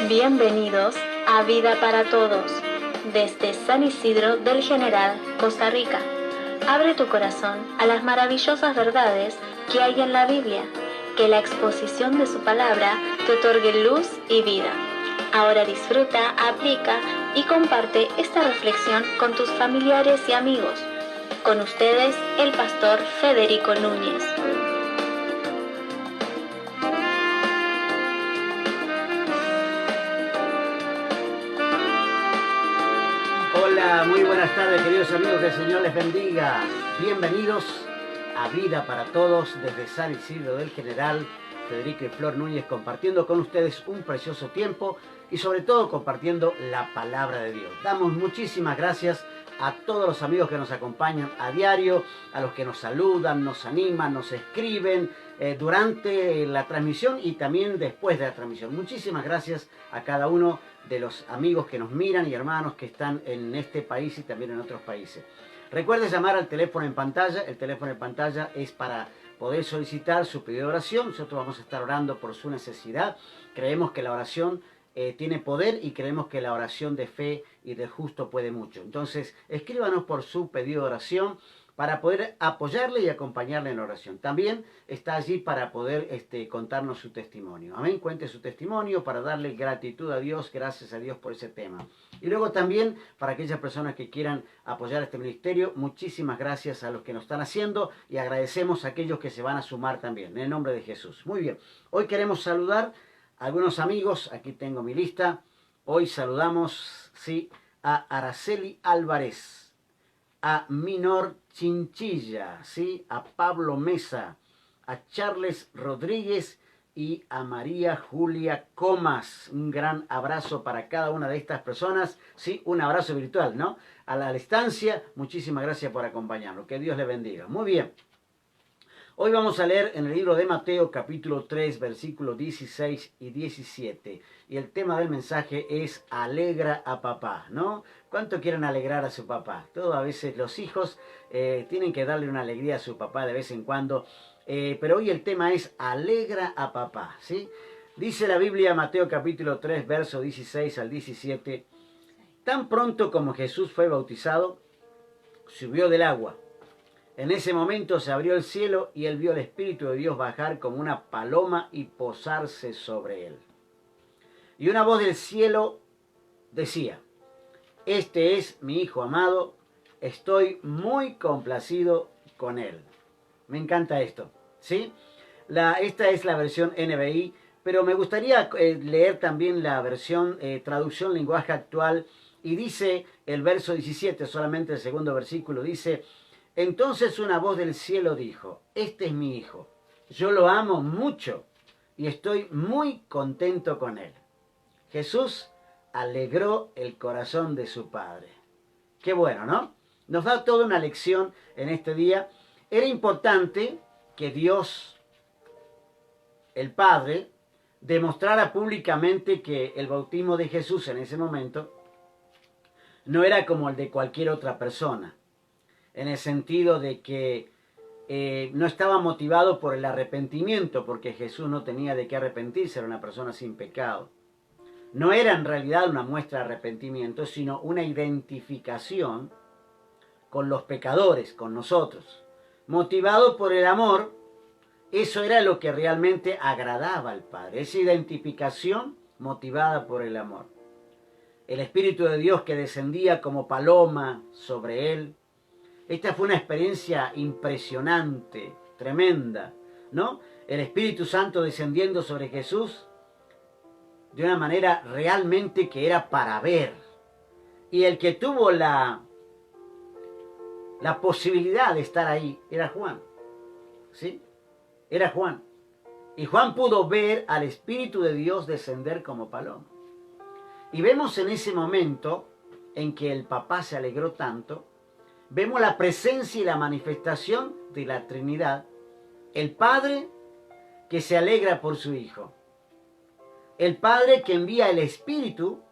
Bienvenidos a Vida para Todos, desde San Isidro del General, Costa Rica. Abre tu corazón a las maravillosas verdades que hay en la Biblia, que la exposición de su palabra te otorgue luz y vida. Ahora disfruta, aplica y comparte esta reflexión con tus familiares y amigos. Con ustedes, el pastor Federico Núñez. Hola, muy buenas tardes, queridos amigos, que el Señor les bendiga. Bienvenidos a Vida para Todos desde San Isidro del General. Federico y Flor Núñez compartiendo con ustedes un precioso tiempo y sobre todo compartiendo la palabra de Dios. Damos muchísimas gracias a todos los amigos que nos acompañan a diario, a los que nos saludan, nos animan, nos escriben durante la transmisión y también después de la transmisión. Muchísimas gracias a cada uno de los amigos que nos miran y hermanos que están en este país y también en otros países. Recuerde llamar al teléfono en pantalla. El teléfono en pantalla es para poder solicitar su pedido de oración. Nosotros vamos a estar orando por su necesidad. Creemos que la oración tiene poder y creemos que la oración de fe y del justo puede mucho. Entonces, escríbanos por su pedido de oración para poder apoyarle y acompañarle en la oración. También está allí para poder contarnos su testimonio. Amén, cuente su testimonio para darle gratitud a Dios, gracias a Dios por ese tema. Y luego también para aquellas personas que quieran apoyar este ministerio, muchísimas gracias a los que nos están haciendo y agradecemos a aquellos que se van a sumar también, en el nombre de Jesús. Muy bien, hoy queremos saludar a algunos amigos, aquí tengo mi lista. Hoy saludamos, sí, a Araceli Álvarez, a Minor Chinchilla, ¿sí? A Pablo Mesa, a Charles Rodríguez y a María Julia Comas. Un gran abrazo para cada una de estas personas, ¿sí? Un abrazo virtual, ¿no? A la distancia, muchísimas gracias por acompañarnos. Que Dios les bendiga. Muy bien. Hoy vamos a leer en el libro de Mateo, capítulo 3, versículos 16 y 17. Y el tema del mensaje es alegra a papá, ¿no? ¿Cuánto quieren alegrar a su papá? Todos a veces los hijos tienen que darle una alegría a su papá de vez en cuando. Pero hoy el tema es alegra a papá, ¿sí? Dice la Biblia, Mateo capítulo 3, verso 16 al 17. Tan pronto como Jesús fue bautizado, subió del agua. En ese momento se abrió el cielo y él vio al Espíritu de Dios bajar como una paloma y posarse sobre él. Y una voz del cielo decía: este es mi Hijo amado, estoy muy complacido con él. Me encanta esto, ¿sí? Esta es la versión NBI, pero me gustaría leer también la versión traducción lenguaje actual. Y dice el verso 17, solamente el segundo versículo, dice: entonces una voz del cielo dijo: este es mi Hijo, yo lo amo mucho y estoy muy contento con él. Jesús alegró el corazón de su Padre. Qué bueno, ¿no? Nos da toda una lección en este día. Era importante que Dios, el Padre, demostrara públicamente que el bautismo de Jesús en ese momento no era como el de cualquier otra persona. En el sentido de que no estaba motivado por el arrepentimiento, porque Jesús no tenía de qué arrepentirse, era una persona sin pecado. No era en realidad una muestra de arrepentimiento, sino una identificación con los pecadores, con nosotros. Motivado por el amor, eso era lo que realmente agradaba al Padre, esa identificación motivada por el amor. El Espíritu de Dios que descendía como paloma sobre él. Esta fue una experiencia impresionante, tremenda, ¿no? El Espíritu Santo descendiendo sobre Jesús de una manera realmente que era para ver. Y el que tuvo la posibilidad de estar ahí era Juan, ¿sí? Era Juan. Y Juan pudo ver al Espíritu de Dios descender como paloma. Y vemos en ese momento en que el papá se alegró tanto, vemos la presencia y la manifestación de la Trinidad. El Padre que se alegra por su Hijo. El Padre que envía el Espíritu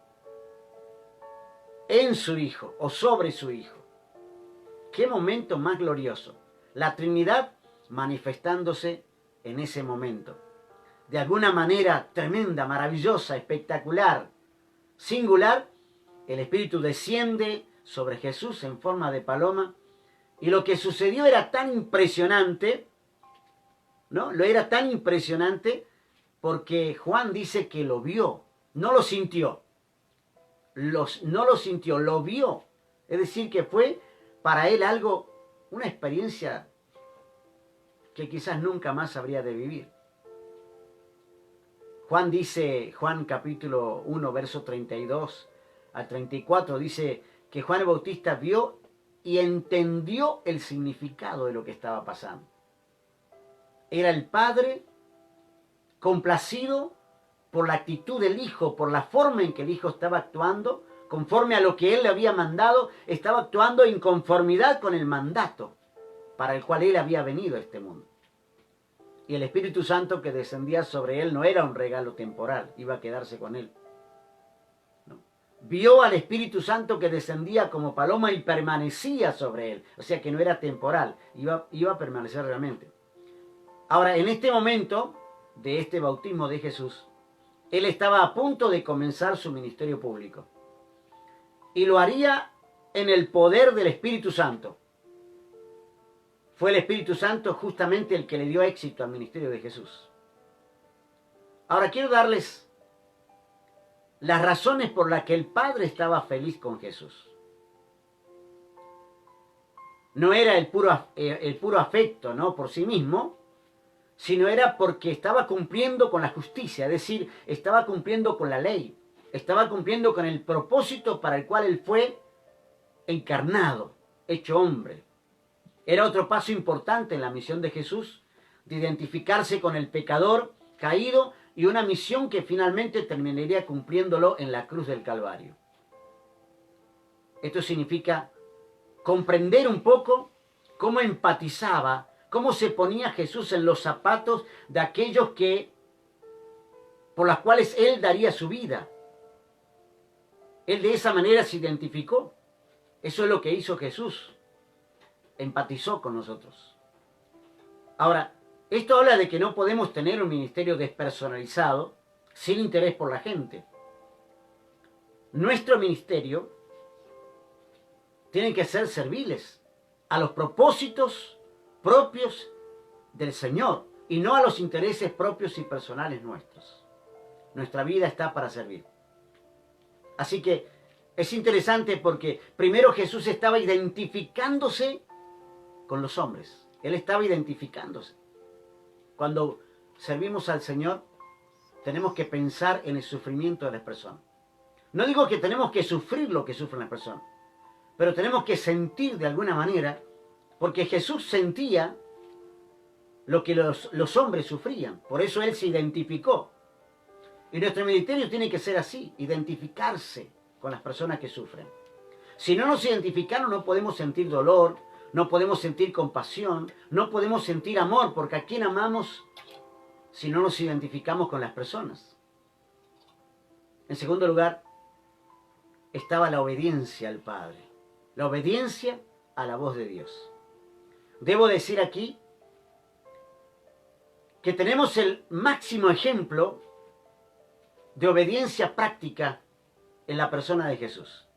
en su Hijo o sobre su Hijo. Qué momento más glorioso. La Trinidad manifestándose en ese momento. de alguna manera tremenda, maravillosa, espectacular, singular, el Espíritu desciende sobre Jesús en forma de paloma, y lo que sucedió era tan impresionante, ¿no? Lo era tan impresionante porque Juan dice que lo vio, no lo sintió. No lo sintió, lo vio. Es decir, que fue para él algo, una experiencia que quizás nunca más habría de vivir. Juan dice, Juan capítulo 1, verso 32 al 34, dice que Juan el Bautista vio y entendió el significado de lo que estaba pasando. Era el Padre complacido por la actitud del Hijo, por la forma en que el Hijo estaba actuando, conforme a lo que Él le había mandado, estaba actuando en conformidad con el mandato para el cual Él había venido a este mundo. Y el Espíritu Santo que descendía sobre Él no era un regalo temporal, iba a quedarse con Él. ¿No? Vio al Espíritu Santo que descendía como paloma y permanecía sobre Él, o sea que no era temporal, iba a permanecer realmente. Ahora, en este momento de este bautismo de Jesús, Él estaba a punto de comenzar su ministerio público. Y lo haría en el poder del Espíritu Santo. Fue el Espíritu Santo justamente el que le dio éxito al ministerio de Jesús. Ahora quiero darles las razones por las que el Padre estaba feliz con Jesús. No era el puro afecto, ¿no?, por sí mismo, sino era porque estaba cumpliendo con la justicia, es decir, estaba cumpliendo con la ley, estaba cumpliendo con el propósito para el cual Él fue encarnado, hecho hombre. Era otro paso importante en la misión de Jesús, de identificarse con el pecador caído, y una misión que finalmente terminaría cumpliéndolo en la cruz del Calvario. Esto significa comprender un poco cómo empatizaba, cómo se ponía Jesús en los zapatos de aquellos por las cuales Él daría su vida. Él de esa manera se identificó. Eso es lo que hizo Jesús. Empatizó con nosotros. Ahora, esto habla de que no podemos tener un ministerio despersonalizado, sin interés por la gente. Nuestro ministerio tiene que ser serviles a los propósitos propios del Señor y no a los intereses propios y personales nuestros. Nuestra vida está para servir. Así que es interesante porque primero Jesús estaba identificándose con los hombres. Él estaba identificándose. Cuando servimos al Señor, tenemos que pensar en el sufrimiento de las personas. No digo que tenemos que sufrir lo que sufren las personas, pero tenemos que sentir de alguna manera, porque Jesús sentía lo que los hombres sufrían. Por eso Él se identificó. Y nuestro ministerio tiene que ser así, identificarse con las personas que sufren. Si no nos identificamos, no podemos sentir dolor, no podemos sentir compasión, no podemos sentir amor, porque ¿a quién amamos si no nos identificamos con las personas? En segundo lugar, estaba la obediencia al Padre, la obediencia a la voz de Dios. Debo decir aquí que tenemos el máximo ejemplo de obediencia práctica en la persona de Jesús,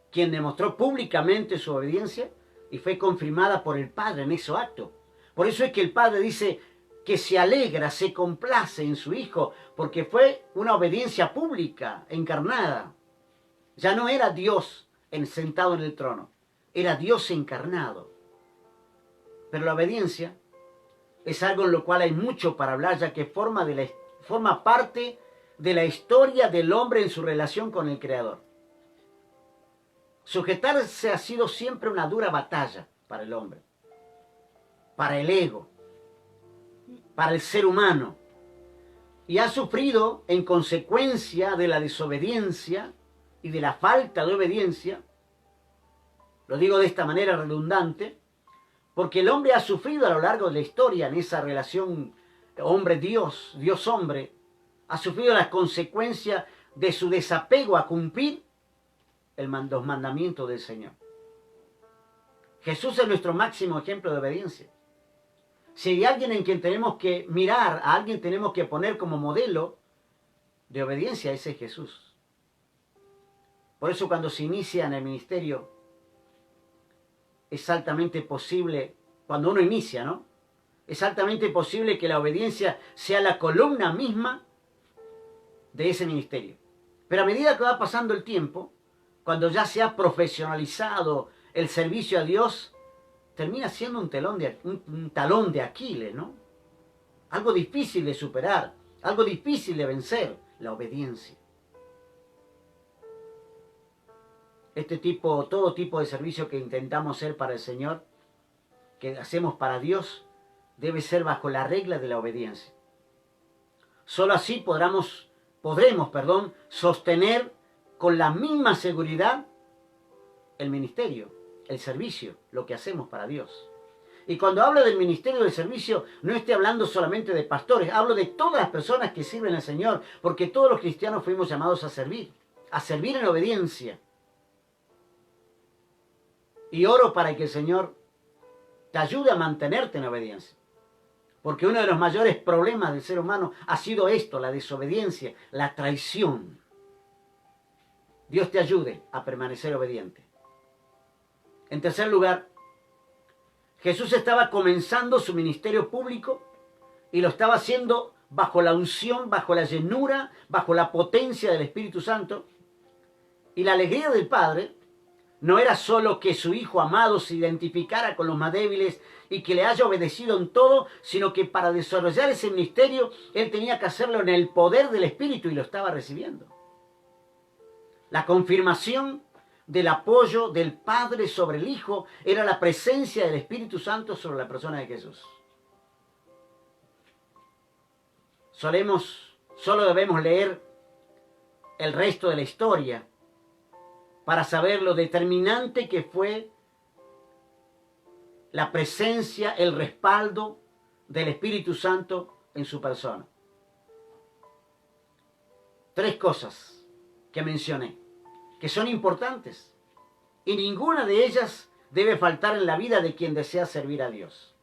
quien demostró públicamente su obediencia y fue confirmada por el Padre en ese acto. Por eso es que el Padre dice que se alegra, se complace en su Hijo, porque fue una obediencia pública, encarnada. Ya no era Dios sentado en el trono, era Dios encarnado. Pero la obediencia es algo en lo cual hay mucho para hablar, ya que forma parte de la historia del hombre en su relación con el Creador. Sujetarse ha sido siempre una dura batalla para el hombre, para el ego, para el ser humano, y ha sufrido en consecuencia de la desobediencia y de la falta de obediencia. Lo digo de esta manera redundante, porque el hombre ha sufrido a lo largo de la historia en esa relación hombre-Dios, Dios-hombre, ha sufrido las consecuencias de su desapego a cumplir los mandamientos del Señor. Jesús es nuestro máximo ejemplo de obediencia. Si hay alguien en quien tenemos que mirar, a alguien tenemos que poner como modelo de obediencia, ese es Jesús. Por eso cuando se inicia en el ministerio, es altamente posible, cuando uno inicia, ¿no? Es altamente posible que la obediencia sea la columna misma de ese ministerio. Pero a medida que va pasando el tiempo, cuando ya se ha profesionalizado el servicio a Dios, termina siendo un talón de Aquiles, ¿no? Algo difícil de superar, algo difícil de vencer, la obediencia. Todo tipo de servicio que intentamos hacer para el Señor, que hacemos para Dios, debe ser bajo la regla de la obediencia. Solo así podremos, sostener con la misma seguridad el ministerio, el servicio, lo que hacemos para Dios. Y cuando hablo del ministerio del servicio, no estoy hablando solamente de pastores, hablo de todas las personas que sirven al Señor, porque todos los cristianos fuimos llamados a servir en obediencia. Y oro para que el Señor te ayude a mantenerte en obediencia. Porque uno de los mayores problemas del ser humano ha sido esto, la desobediencia, la traición. Dios te ayude a permanecer obediente. En tercer lugar, Jesús estaba comenzando su ministerio público y lo estaba haciendo bajo la unción, bajo la llenura, bajo la potencia del Espíritu Santo. Y la alegría del Padre no era solo que su Hijo amado se identificara con los más débiles y que le haya obedecido en todo, sino que para desarrollar ese ministerio, Él tenía que hacerlo en el poder del Espíritu y lo estaba recibiendo. La confirmación del apoyo del Padre sobre el Hijo era la presencia del Espíritu Santo sobre la persona de Jesús. Solo debemos leer el resto de la historia para saber lo determinante que fue la presencia, el respaldo del Espíritu Santo en su persona. 3 cosas que mencioné, que son importantes, y ninguna de ellas debe faltar en la vida de quien desea servir a Dios.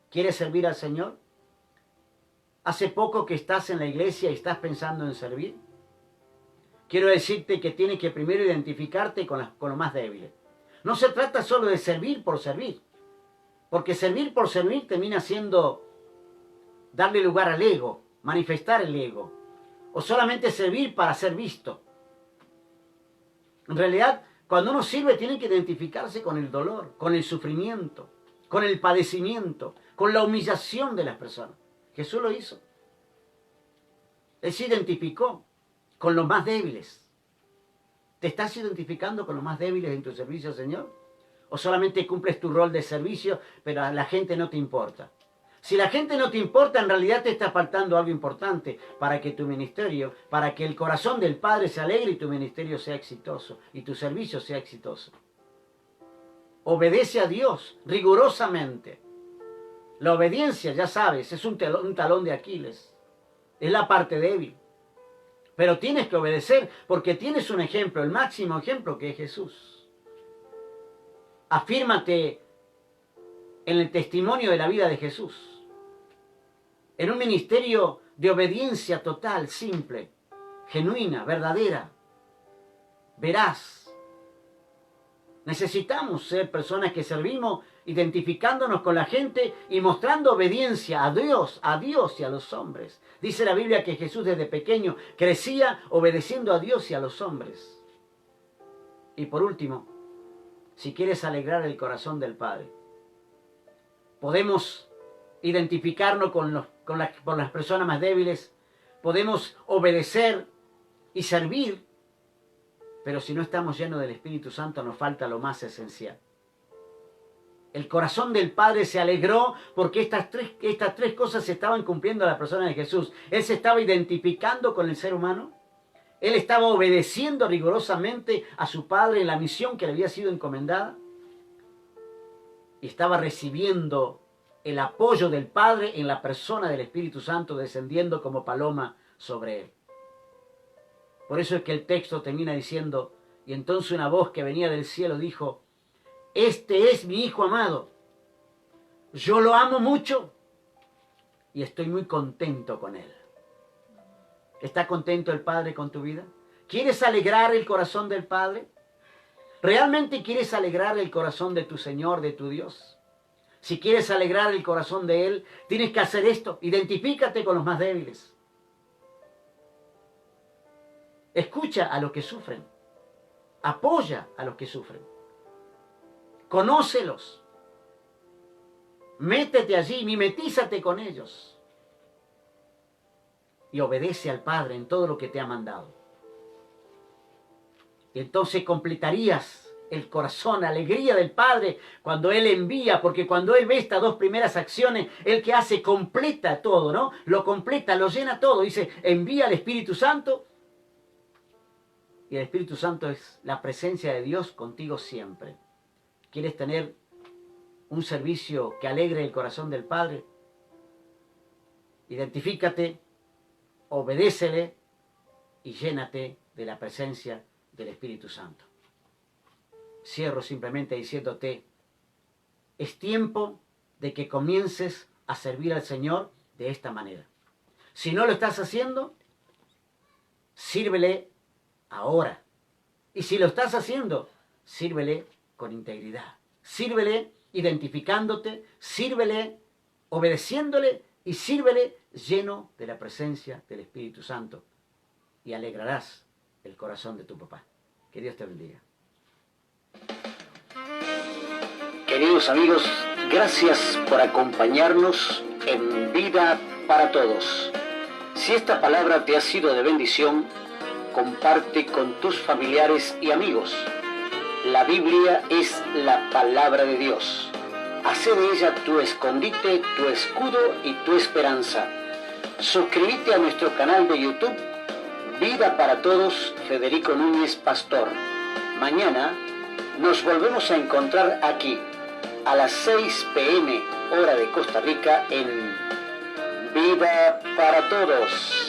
¿Quieres servir al Señor? ¿Hace poco que estás en la iglesia y estás pensando en servir? Quiero decirte que tienes que primero identificarte con los más débiles. No se trata solo de servir por servir, porque servir por servir termina siendo darle lugar al ego, manifestar el ego, o solamente servir para ser visto. En realidad, cuando uno sirve tiene que identificarse con el dolor, con el sufrimiento, con el padecimiento, con la humillación de las personas. Jesús lo hizo. Él se identificó con los más débiles. ¿Te estás identificando con los más débiles en tu servicio, Señor? ¿O solamente cumples tu rol de servicio, pero a la gente no te importa? Si la gente no te importa, en realidad te está faltando algo importante para que tu ministerio, para que el corazón del Padre se alegre y tu ministerio sea exitoso y tu servicio sea exitoso. Obedece a Dios rigurosamente. La obediencia, ya sabes, es un talón de Aquiles. Es la parte débil. Pero tienes que obedecer porque tienes un ejemplo, el máximo ejemplo que es Jesús. Afírmate en el testimonio de la vida de Jesús. En un ministerio de obediencia total, simple, genuina, verdadera, veraz. Necesitamos ser personas que servimos identificándonos con la gente y mostrando obediencia a Dios y a los hombres. Dice la Biblia que Jesús desde pequeño crecía obedeciendo a Dios y a los hombres. Y por último, si quieres alegrar el corazón del Padre, podemos identificarnos con las personas más débiles, podemos obedecer y servir, pero si no estamos llenos del Espíritu Santo nos falta lo más esencial. El corazón del Padre se alegró porque estas tres cosas se estaban cumpliendo a la persona de Jesús. Él se estaba identificando con el ser humano. Él estaba obedeciendo rigurosamente a su Padre en la misión que le había sido encomendada. Y estaba recibiendo el apoyo del Padre en la persona del Espíritu Santo descendiendo como paloma sobre él. Por eso es que el texto termina diciendo, y entonces una voz que venía del cielo dijo, este es mi Hijo amado, Yo lo amo mucho y estoy muy contento con él. ¿Está contento el Padre con tu vida? ¿Quieres alegrar el corazón del Padre? ¿Realmente quieres alegrar el corazón de tu Señor, de tu Dios? Si quieres alegrar el corazón de Él, tienes que hacer esto. Identifícate con los más débiles. Escucha a los que sufren. Apoya a los que sufren. Conócelos. Métete allí, mimetízate con ellos. Y obedece al Padre en todo lo que te ha mandado. Y entonces completarías el corazón, la alegría del Padre cuando Él envía, porque cuando Él ve estas dos primeras acciones, Él que hace completa todo, ¿no? Lo completa, lo llena todo. Dice, envía al Espíritu Santo. Y el Espíritu Santo es la presencia de Dios contigo siempre. ¿Quieres tener un servicio que alegre el corazón del Padre? Identifícate, obedécele y llénate de la presencia del Espíritu Santo. Cierro simplemente diciéndote, es tiempo de que comiences a servir al Señor de esta manera. Si no lo estás haciendo, sírvele ahora. Y si lo estás haciendo, sírvele con integridad. Sírvele identificándote, sírvele obedeciéndole y sírvele lleno de la presencia del Espíritu Santo. Y alegrarás el corazón de tu papá. Que Dios te bendiga. Queridos amigos, gracias por acompañarnos en Vida para Todos. Si esta palabra te ha sido de bendición, comparte con tus familiares y amigos. La Biblia es la palabra de Dios. Hacé de ella tu escondite, tu escudo y tu esperanza. Suscríbete a nuestro canal de YouTube, Vida para Todos, Federico Núñez Pastor. Mañana nos volvemos a encontrar aquí, a las 6 p.m. hora de Costa Rica, en Vida para Todos.